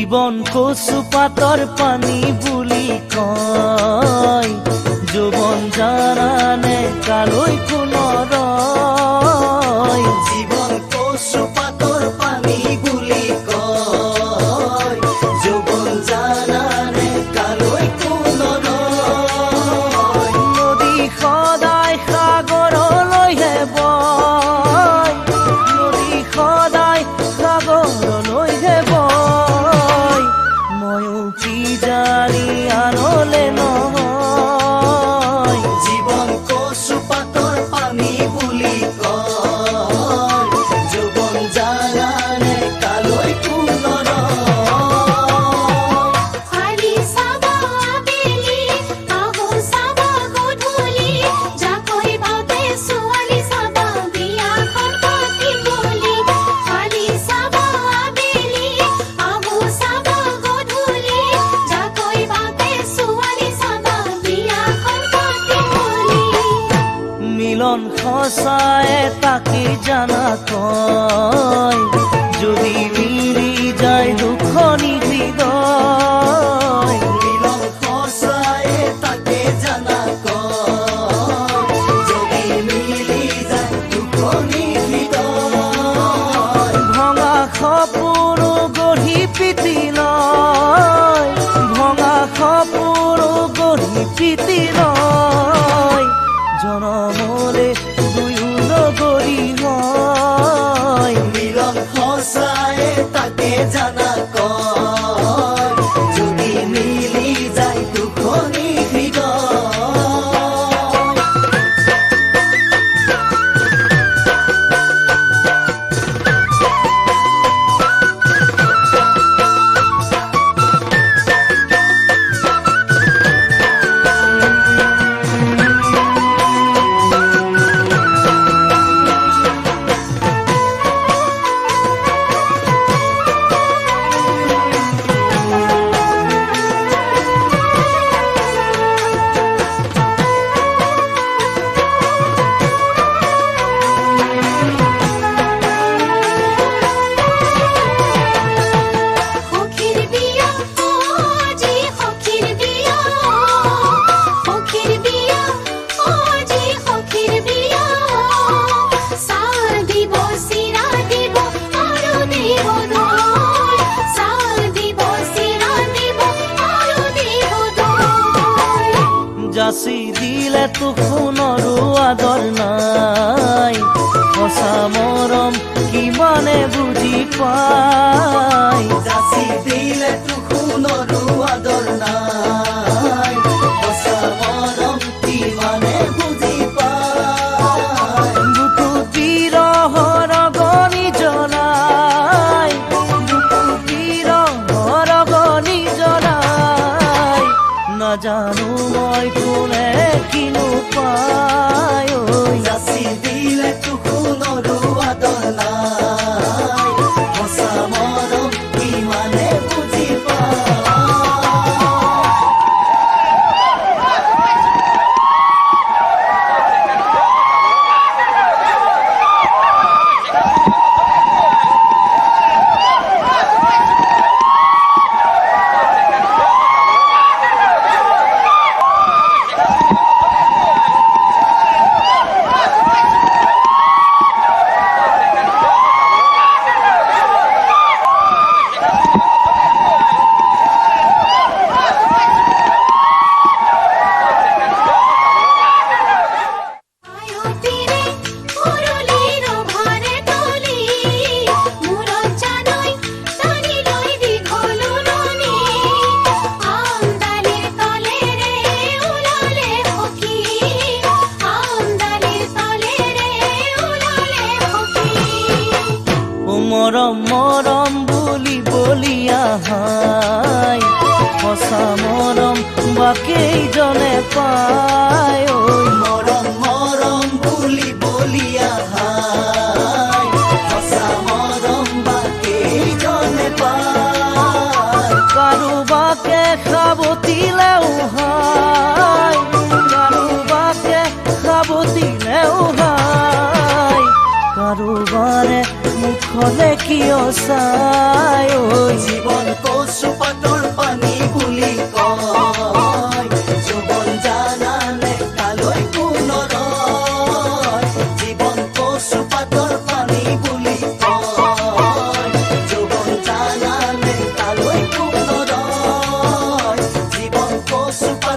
জীবন কচু পাতৰ পানী বুলি কয় যৌৱন জানানে কালৈ পুনৰয় জীবন কচু পাতৰ পানী বুলি কয় যৌৱন জানানে কালৈ পুনৰয় নদী সদায় সাগৰলৈহে বয় নদী সদায় সাগৰলৈহে বয় ময়ো কি জানি আনলে নহয় জীবন কচু পাতৰ পানী বুলি কয় যৌৱন জানানে কালৈ পুনৰয় মিলন সঁচায়ে তাকে জানা কয় যদি মিলি যায় দুখনি হৃদয় মিলন সঁচায়ে তাকে জানা কয় যদি মিলি যায় দুখনি হৃদয় ভঙা সপোনো গঢ়ি পিতি লয় ভঙা সপোনো গঢ়ি পিতি লয় জনমলে দুয়ো নগৰী হয় মিলন সঁচায়ে তাকে জানা কয় যদি মিলি যায় দুখনি হৃদয় যাচি দিলে তো সোণৰো আদৰ নাই সঁচা মৰম কিমানে বুজি পায় যাচি দিলে তো সোণৰো আদৰ নাই সঁচা মৰম কিমানে বুজি পায় বুকু বিৰহৰ গনি জ্বলাই বুকু বিৰহৰ গনি জ্বলাই নাজানো মই কোনে কিনো পায় ঐ যাচি দিলে তো সোণৰো আদৰ নাই সঁচা মৰম কিমানে বুজি পায় মৰম মৰম বুলি বলিয়া হাই সঁচা মৰম বা কেইজনে পায় ঐ মৰম মৰম বুলি বলিয়া হাই সঁচা মৰম বা কেইজনে পায় কাৰোবাকে সাৱটিলেও হাই কাৰোবাকে সাৱটিলেও হাই কাৰোবাৰে মুখলে কিয় চাই ঐ জীবন কোচ চুপা